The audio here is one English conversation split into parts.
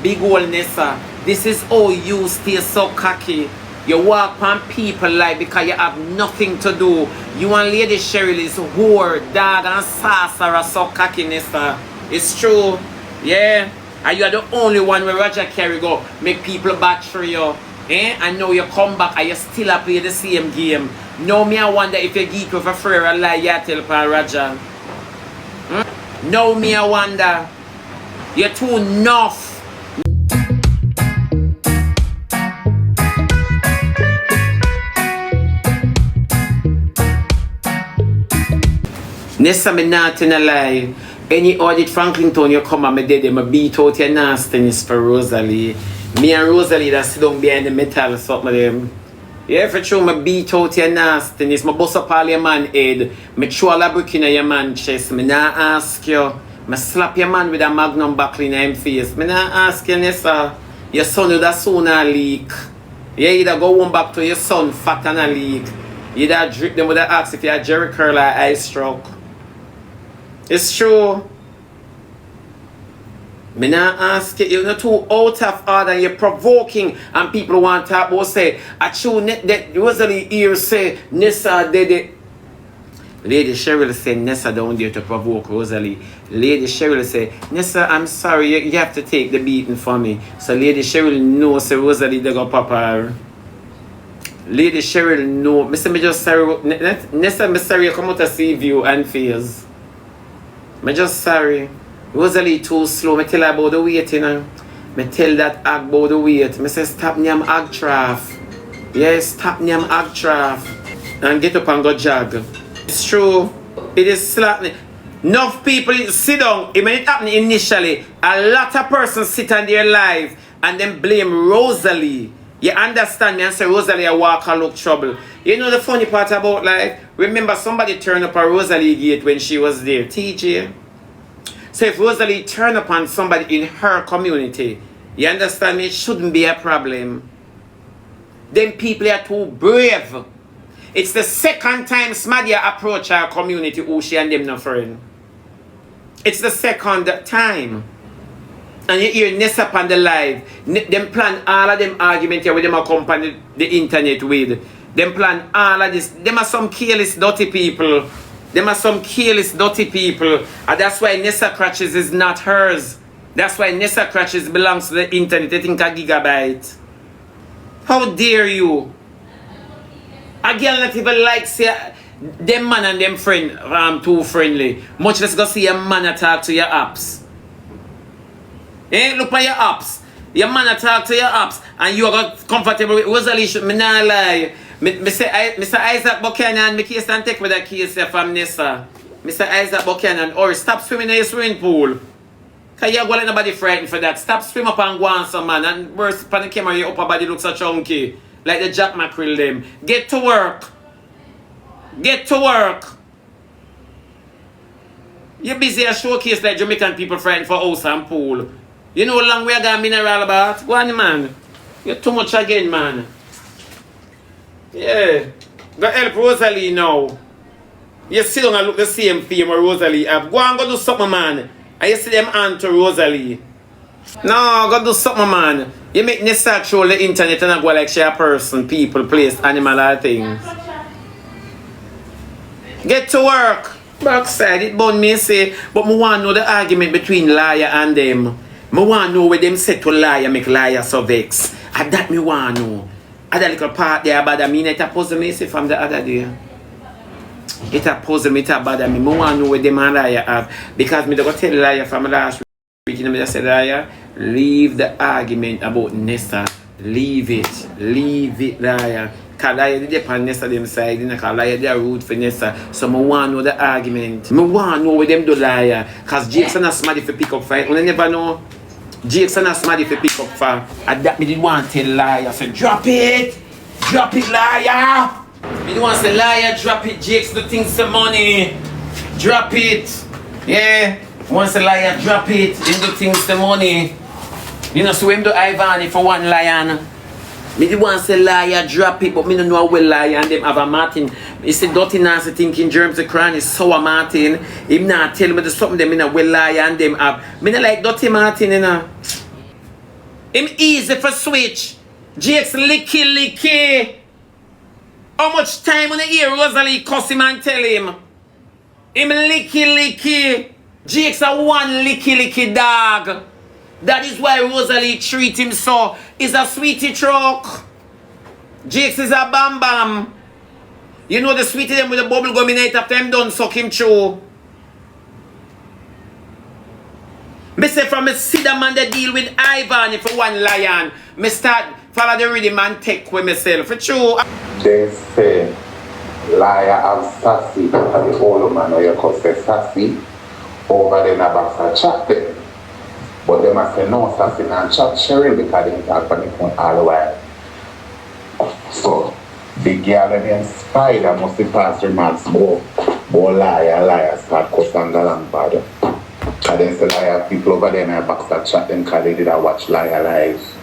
big old Nessa. This is how you stay so cocky. You walk on people like because you have nothing to do. You and Lady Cheryl is whore, dog, and sorcerer, so cocky, Nessa. It's true. Yeah. And you are the only one where Roger Carey go make people battery you. Eh? And now you come back and you still play the same game. Now me I wonder if you geek with a free a lie you tell Pan Roger. Now me I wonder. You're too enough. Nessa me not in a lie. Any audit Franklin Town you come and me dead them beat out your nastiness for Rosalie. Me and Rosalie that sit down behind the metal or something of them. Yeah, for sure, me beat out your nastiness. Me bust up all your man head. Me throw a brick in your man chest. Me not ask you. Me slap your man with a magnum buckle in him face. Me not ask you, Nessa. Your son would have soon a leak. Yeah, you either go home back to your son fat and a leak. You either drip them with a ask if you have Jerry curl or eye stroke. It's true. Me not ask you, you're not too out of order and you're provoking and people want to talk about say, I true that Rosalie here say, Nessa did it. Lady Cheryl said, Nessa down there to provoke Rosalie. Lady Cheryl said, Nessa, I'm sorry, you have to take the beating for me. So Lady Cheryl knows say Rosalie they go pop her. Lady Cheryl know. Me just sorry, Nessa, me sorry you come out to see you and fears. Me just sorry. Rosalie too slow. Me tell her about the weight, you know. Me tell that ag about the weight. Me say stop nyam ag traff. Yes, stop nyam ag traff. And get up and go jog. It's true. It is slapping. Enough people sit down. It may happen initially. A lot of persons sit on their life and then blame Rosalie. You understand me and say Rosalie I walk and look trouble. You know the funny part about life? Remember somebody turned up a Rosalie gate when she was there. TJ. So if Rosalie turned up on somebody in her community, you understand me? It shouldn't be a problem. Them people are too brave. It's the second time Smadia approach our community who she and them no friend. It's the second time. And you hear Nessa on the live. Them plan all of them arguments here with them accompany the internet with. Them plan all of this. Them are some careless, dirty people. Them are some careless, dirty people. And that's why Nessa Crutches is not hers. That's why Nessa Crutches belongs to the internet. They think a gigabyte. How dare you? A girl not even like say them man and them friend too friendly. Much less go see a man talk to your apps. Eh, look at your apps. Your man talk to your apps and you are comfortable with Rosalie. Me not lie. Mr. Isaac Buchanan, me case and take with that case from Nessa. Mr. Isaac Buchanan, or stop swimming in your swimming pool. Cause you're going to nobody frightened for that. Stop swim up and go on some man and burst upon the camera your upper body looks so chunky. Like the Jack Mackerel them. Get to work. Get to work. You're busy a showcase like Jamaican people frightened for house and pool. You know how long we are got mineral about? Go on, man. You're too much again, man. Yeah. Go help Rosalie now. You sit down and look the same fame where Rosalie have. Go and go do something, man. And you see them hand to Rosalie. No, go do something, man. You make Nessa troll the internet and go like she a person, people, place, animal, or things. Get to work. Backside, it bun me say, but me want to know the argument between liar and them. Me want to know where them say to liar make liar so vex. And that me want to know. And that little part there bother me, it a puzzle me say from the other day. It a puzzle me, it a bother me. Me want to know where them and liar have. Because me don't go tell liar from last week. You know me just say liar, leave the argument about Nessa. Leave it. Leave it, liar. Because liar did upon Nessa them side. Because liar they are rude for Nessa. So me want to know the argument. Me want to know where them do liar. Because Jake's not somebody for pick up fight. You never know. Jake's not somebody for pick up for. And that me did want to tell liar. So drop it. Drop it, liar. Me did want to say liar, drop it. Jake's the things the money. Drop it. Yeah. Once a liar, drop it. Him do things the money. You know, so him do Ivani for one lion. Me did want to say liar, drop it, but me don't know how well liar and them have a Martin. He said dirty nasty thinking germs the crown is sour Martin. Him not tell me the something them in a well liar and them have. Me not like dirty Martin, you know. Him easy for switch. Jakes licky. How much time on the ear Rosalie cuss him and tell him? Him licky. Jakes a one licky dog. That is why Rosalie treat him so. He's a sweetie truck. Jakes is a bam. You know the sweetie them with the bubble gum in it after him done suck him through. Me say from me see the man they deal with Ivan for one lion. Me start follow the rhythm and take with myself. For true. They say liar have sassy and the old man or you could say sassy over there in a box of chat them. But they must say no sassy and chat Cheryl because they talk on the phone all the while. So the girl and the spider must be past remarks more liar start cuss and galang bad. And then say liar people over there in a box of chat them because they did a watch liar live.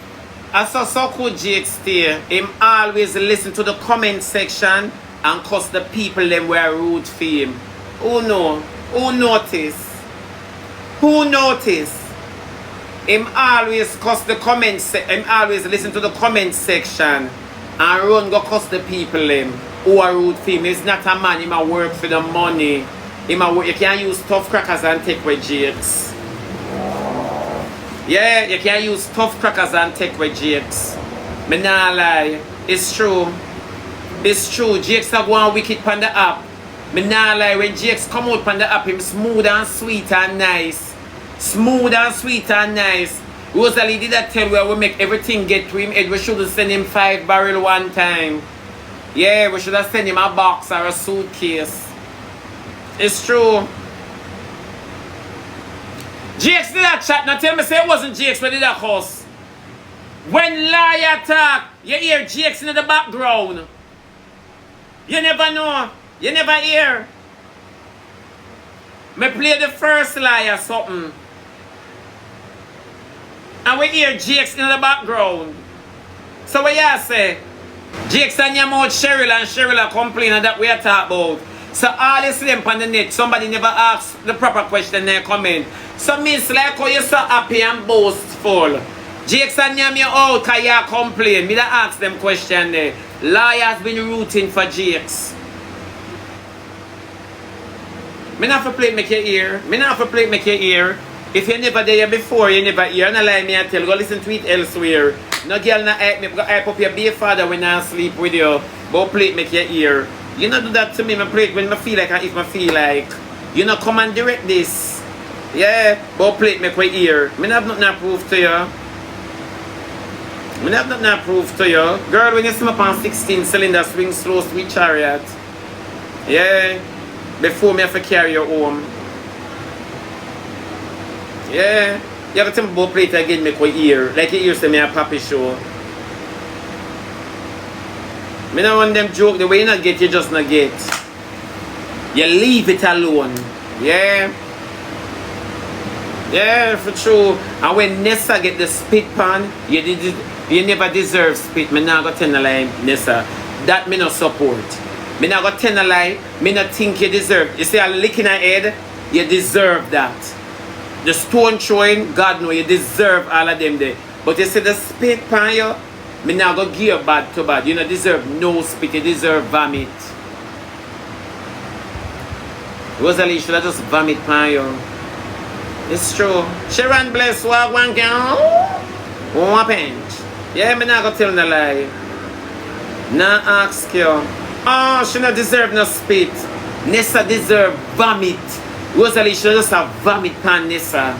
I saw so cool Jake stay. Him always listen to the comment section and cuss the people them were rude for him. Who know? Who notice? Who notice? Him always cuss the comments. Him always listen to the comment section and run go cuss the people them who are rude for him. He's not a man. He might work for the money. He might work. You can't use tough crackers and take away Jakes. Yeah, you can use tough crackers and take with Jakes. Me nah lie. It's true. It's true. Jakes have one wicked on the app. Me nah lie. When Jakes come out on the app, him smooth and sweet and nice. Smooth and sweet and nice. Rosalie did that tell where we make everything get to him head. We should have sent him 5 barrel one time. Yeah, we should have sent him a box or a suitcase. It's true. Jakes did that chat. Now tell me say it wasn't Jakes who did that cuss. When liar talk, you hear Jakes in the background. You never know. You never hear. Me play the first liar something. And we hear Jakes in the background. So what you say? Jakes and your mouth Cheryl and Cheryl are complaining that we are talking about. So all you see them on the net, somebody never asks the proper question in their comment. So miss like how you so happy and boastful. Jakes and Yam you out because you complain. Me that ask them question there. Liars been rooting for Jakes. Me not for play make your ear. Me not for play make your ear. If you never there before, you never hear. No lie me I tell. Go listen to it elsewhere. No girl not hype me. Go hype up your baby father when I sleep with you. Go play it make your ear. You not do that to me. I play it when I feel like and if I feel like. You not come and direct this. Yeah, but play it make my ear. Me not have nothing to prove to you. Me not have nothing to prove to you. Girl, when you see me on 16 cylinder swing slow sweet chariot. Yeah. Before me have to carry you home. Yeah. You have to tell me about play it again make my ear. Like you used to me a papi show. Me not want them joke the way you not get, you just not get. You leave it alone. Yeah. Yeah, for true. And when Nessa get the spit pan, you never deserve spit. Me not go tell a lie, Nessa. That me not support. Me not go tell a lie. Me not think you deserve. You see a lick in her head, you deserve that. The stone throwing, God know you deserve all of them there. But you see the spit pan you, me not go give you bad to bad. You don't deserve no spit, you deserve vomit. Rosalie should have just vomit pan you. It's true. Sharon bless one girl. One pinch. Yeah, me not go tell no lie. Nah ask you. Oh, she not deserve no spit. Nessa deserve vomit. Rosalie should just have vomit pan Nessa.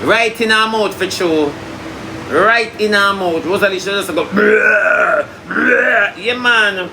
Right in her mouth for true. Right in her mouth. Rosalie should just go bleh, bleh. Yeah man.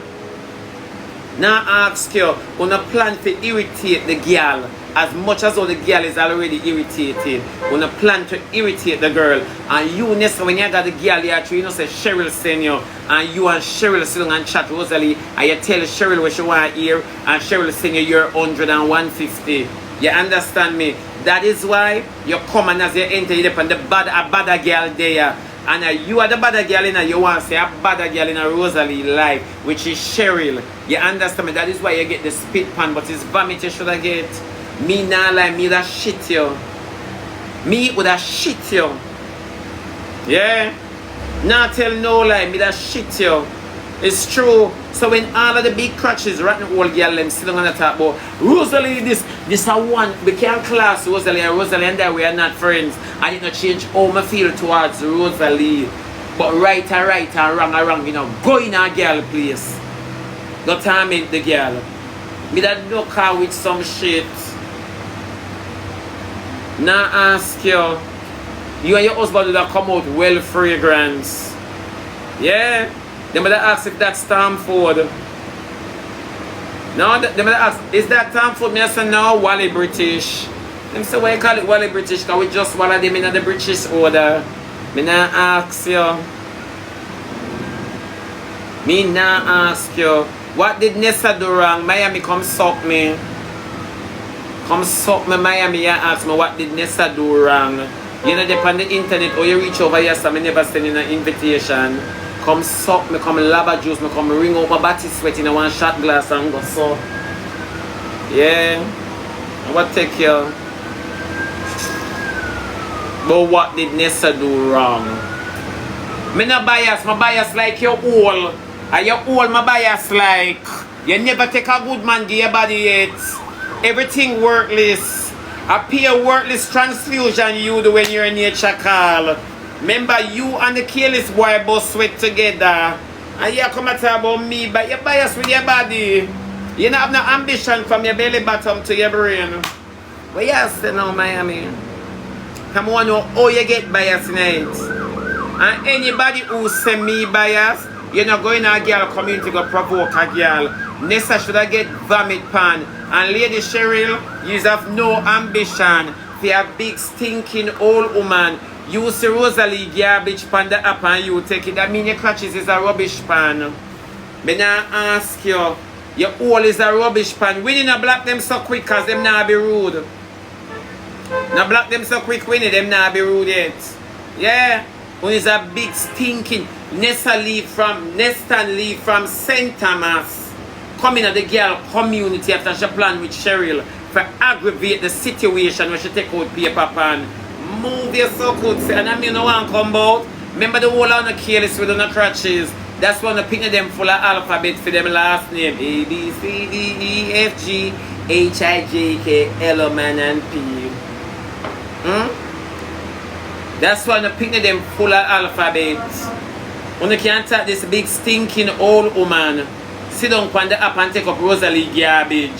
Now ask you, on a plan to irritate the girl as much as all the girl is already irritated. On a plan to irritate the girl. And you, Nessa, when you got the girl here, you know, say Cheryl send you, and you and Cheryl sit down and chat Rosalie, and you tell Cheryl what she want to hear, and Cheryl send you your 100 and 150. You understand me? That is why you come and as you enter, you depend the bad girl there. And you are the bad girl in you want to say a bad girl in a Rosalie life, which is Cheryl. You understand me? That is why you get the spit pan, but it's vomit you should get. Me nah lie, me that shit you. Me would have shit you. Yeah? Not tell no lie, me that shit yo. It's true. So when all of the big crutches, rotten old girl them sitting on the top about Rosalie this a one, we can't class Rosalie and that we are not friends. I did not change how I feel towards Rosalie. But right and wrong, you know, go in a girl place. Don't torment the girl. Me that no car with some shit. Now ask you. You and your husband will come out well fragrance. Yeah? They might ask if that's Stamford. No, they might ask, is that Stamford? Me I say no, Wally British. Them say why you call it Wally British? Because we just swallow them in the British order. Me not ask you. Me not ask you. What did Nessa do wrong? Miami come suck me. Come suck me Miami and ask me what did Nessa do wrong. You know, they on the internet or you reach over here so I never send in an invitation. Come suck me, come lava juice me, come ring out my body sweat in a one shot glass and go so. Yeah. What take you? But what did Nessa do wrong? Me not bias, my bias like your all. And your all my bias like. You never take a good man to your body yet. Everything worthless. A pure worthless transfusion you do when you're in nature call. Remember you and the careless boy both sweat together. And you come and talk about me, but you're biased with your body. You don't have no ambition from your belly bottom to your brain. But yes, you know, Miami. Come on, know how you get biased in it. And anybody who say me biased, you're not going to a girl community to provoke a girl. Nessa should have get vomit pan. And Lady Cheryl, you have no ambition. For a big stinking old woman. You see Rosalie garbage pan the app and you take it. That mean your clutches is a rubbish pan. Me now ask you, your all is a rubbish pan. We didn't block them so quick because them not be rude. Now block them so quick, we need them not be rude yet. Yeah. One is a big stinking Nesta leave from St. Thomas. Coming at the girl community after she plan with Cheryl for aggravate the situation when she take out paper pan. Move your so good, and I mean no one come out. Remember the whole on the careless with the crutches. That's one the picture them full of alphabet for them last name. A B C D E F G H I J K L M N and P. That's one the picture them full of alphabets. When you can't take this big stinking old woman, sit down on the app and take up Rosalie garbage.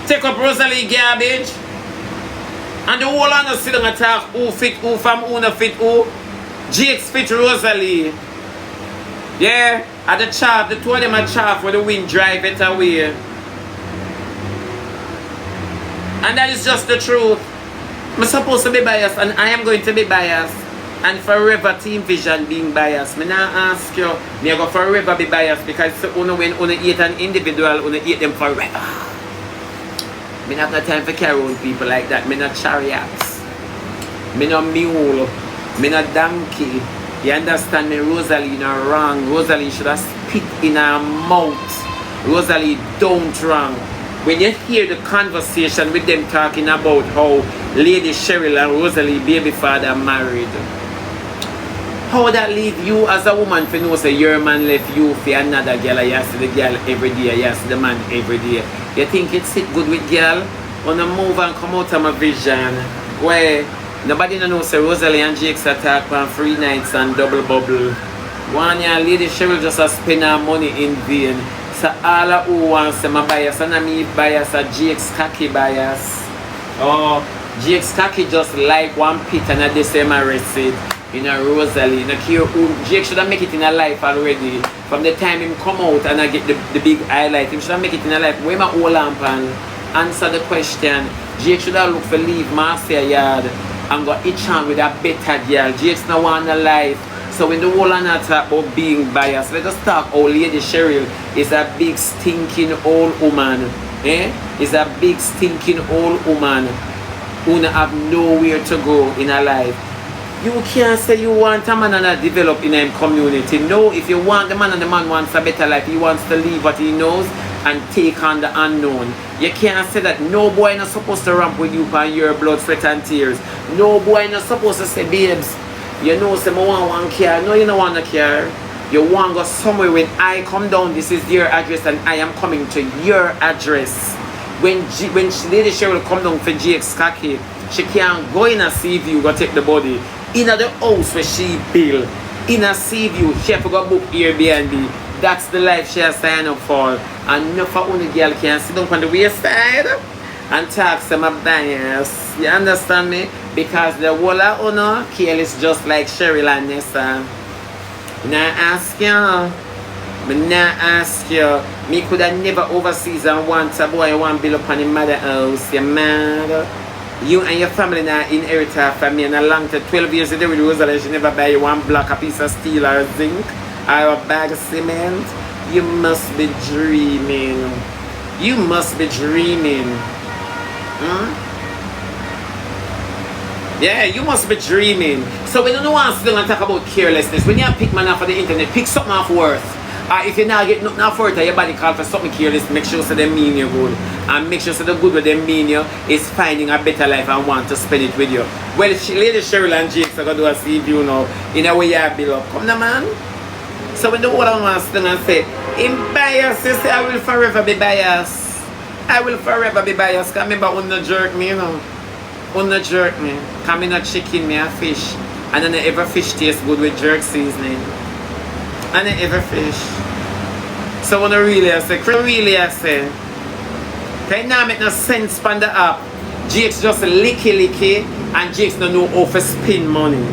Take up Rosalie garbage. And the whole on sit down and talk who fit who from who not fit who. Jakes fit Rosalie. Yeah, at the chaff, the two of them are chaff where the wind drive it away. And that is just the truth. I'm supposed to be biased and I am going to be biased. And forever Team Vision being biased. Me not ask you, me go forever be biased because when you eat an individual, you eat them forever. Me not have no time for carry on people like that. Me not chariots. Me not mule. Me not donkey. You understand me? Rosalie not wrong. Rosalie should have spit in her mouth. Rosalie don't wrong. When you hear the conversation with them talking about how Lady Cheryl and Rosalie baby father married, how that leave you as a woman for know say your man left you for another girl and you see the girl every day, you see the man every day. You think it sit good with girl? Wanna move and come out of my vision where nobody knows say Rosalie and Jakes attack on 3 nights and double bubble. One year Lady Cheryl just spend her money in vain. So all who wants my bias and me bias are Jake's cocky bias. Oh, Jake's cocky just like one pit and I just say my receipt. In a Rosalie, in a care who Jake should have make it in a life already. From the time him come out and I get the big highlight, him should have make it in a life. Where my whole lamp and answer the question. Jake should have looked for leave Marcia yard and got itch on with a better girl. Jake's not want a life. So when the whole and I talk about being biased, let us talk how Lady Cheryl is a big stinking old woman. Is a big stinking old woman who not have nowhere to go in her life. You can't say you want a man and a develop in a community. No, if you want the man and the man wants a better life, he wants to leave what he knows, and take on the unknown. You can't say that no boy not supposed to ramp with you on your blood, sweat and tears. No boy not supposed to say, babes, you know, say, I want one car. No, you don't want a car. You want to go somewhere. When I come down, this is your address and I am coming to your address. When Lady Cheryl come down for cked, she can't go in a sea view, go take the body. In the house where she built, in a sea view, she have to go book Airbnb. That's the life she has signed up for. And no for only girl can sit down on the wayside and talk to my bias. You understand me? Because the whole of honor careless just like Cheryl and Nessa. Now ask you. Me could have never overseas and want a boy want build up on the mother house. You mad? You and your family now inherit her from me and along to 12 years ago with Rosalie, she never buy you one block, a piece of steel or zinc or a bag of cement. You must be dreaming. You must be dreaming. Yeah, you must be dreaming. So we don't want to talk about carelessness. When you pick man off of the internet, pick something off worth. If you not get nothing off worth, your body call for something careless, make sure so they mean you good. And make sure so the good what they mean you is finding a better life and want to spend it with you. Well, Lady Cheryl and Jakes are going to do a CV, you know, in a way you build up. Come on, man. So when the whole one wants to say, in bias, you say, I will forever be biased. I will forever be biased. Because remember, when the jerk me, you know. When the jerk me. Because me not chicken, me a fish. And then every fish tastes good with jerk seasoning. And then every fish. So when I really say, can now make no sense on the app. Jakes just licky and Jakes don't know how to spend money.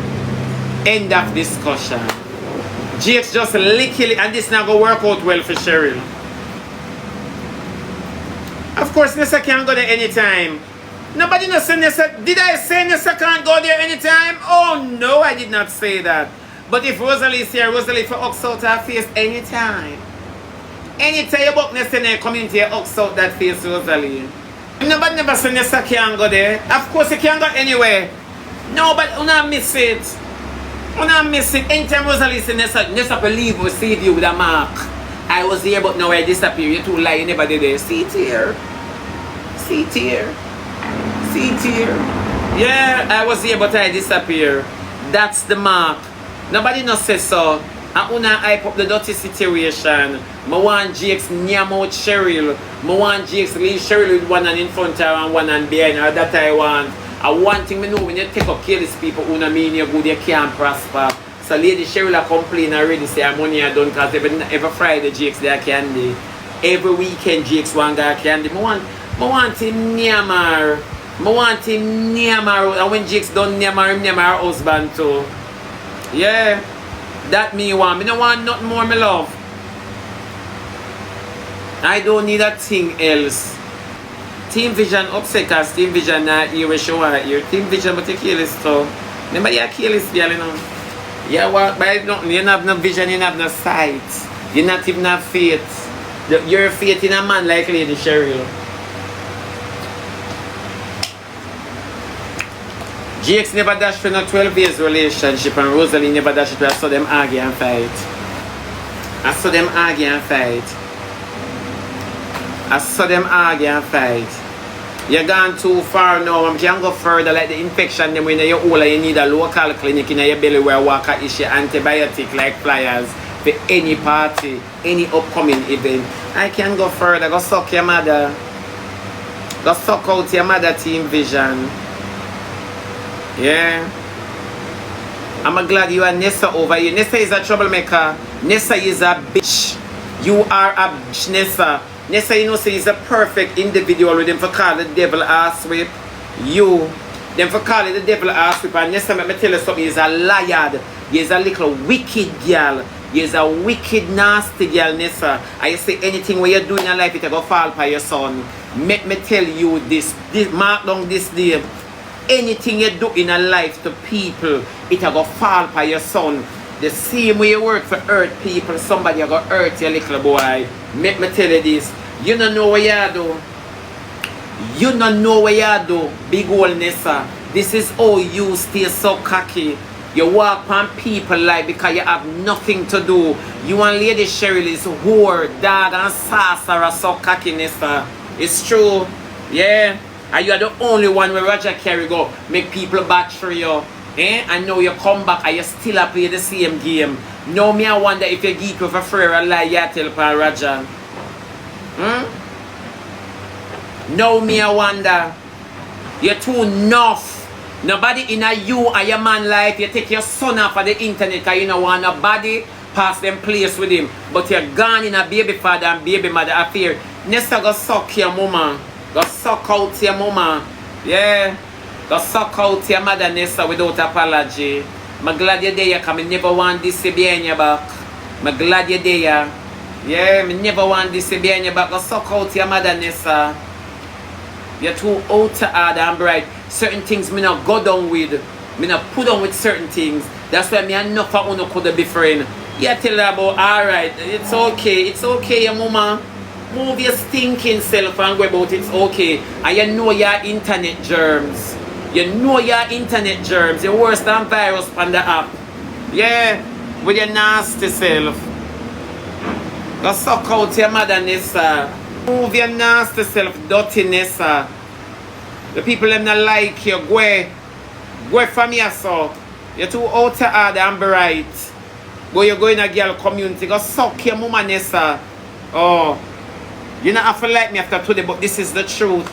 End of discussion. Jakes just licky and this not gonna work out well for Cheryl. Of course Nessa can't go there anytime. Nobody knows Nessa. Did I say Nessa can't go there anytime? Oh no, I did not say that. But if Rosalie is here, Rosalie for ox out her face anytime. Anytime you book Nessa in the community, you ox out that face, Rosalie. Nobody never said Nessa can't go there. Of course you can't go anywhere. No, but you not miss it. You not miss it. Anytime Rosalie said Nessa believe will save you with a mark. I was here but now I disappear. You too lie, you never did it. See it here. See it here. See it here. Yeah, I was here but I disappear. That's the mark. Nobody no say so. I wanna hype up the dirty situation. I want Jakes near out Cheryl. I want Jakes leave Cheryl with one hand in front of her and one hand behind her. That I want. And one thing I know, when you take up careless people who don't mean you good, you can't prosper. So Lady Cheryl are complaining already, say her money are done because every Friday Jakes there candy. Every weekend Jakes one guy candy. I want him near her. I want him near her. And when Jakes done near her, him near her husband too. Yeah, that me want. Me don't want nothing more, my love. I don't need a thing else. Team Vision upset because Team Vision not here where she want here. Team Vision but you careless too. Remember you careless girl, you know. You walk by nothing. You don't have no vision, you don't have no sight. You not even have faith. Your faith in a man like Lady Cheryl. Jakes never dashed for no 12 years relationship and Rosalie never dashed for. I saw them argue and fight. I saw them argue and fight. I saw them argue and fight. You're gone too far now. I can't go further like the infection them when you're older you need a local clinic in your belly where walker issue antibiotic like flyers for any party, any upcoming event. I can't go further. Go suck your mother. Go suck out your mother, Team Vision. Yeah. I'm glad you are Nessa over here. Nessa is a troublemaker. Nessa is a bitch. You are a bitch, Nessa. Nessa, you know, say is a perfect individual with them for call the devil ass whip. You. Them for call it the devil ass whip. And Nessa, let me tell you something. He's a liar. He's a little wicked girl. He's a wicked, nasty girl, Nessa. I say anything where you do in your life, it will fall by your son. Let me tell you this mark down this day. Anything you do in a life to people, it will fall by your son. The same way you work for hurt people, somebody will hurt your little boy. Let me tell you this. You don't know what you do. You don't know what you do. Big old Nessa. This is how you stay so cocky. You walk on people like because you have nothing to do. You and Lady Cheryl is whore, dog, and sorcerer, so cocky, Nessa. It's true. Yeah. And you are the only one where Roger Carey go make people back for you. Eh? And now you come back and you still play the same game. Now me I wonder if you geek with a frere a lie you tell Pan Roger. Now me I wonder. You're too enough. Nobody in a you and your man life. You take your son off of the internet because you don't want nobody pass them place with him. But you're gone in a baby father and baby mother affair. Nessa go suck your mama. Go suck out your mama. Yeah. Go suck out your mother, Nessa, without apology. I'm glad you're there because I never want this to be in your back. I'm glad you're there. Yeah, I never want this to be in your back. Go suck out your mother, Nessa. You're too out to hard and bright. Certain things me not go down with. Me not put on with certain things. That's why me enough of uno could be friend. You tell her about alright, it's okay, your mama. Move your stinking self and go about it's okay. And you know your internet germs. You know your internet germs. You're worse than virus on the app. Yeah, with your nasty self. Go suck out your mother, Nessa. Move your nasty self, dirty Nessa. The people them not like you. Go from here, so. You're too out to hard and bright. You're going to girl community. Go suck your mama, Nessa. Oh. You not have to like me after today, but this is the truth.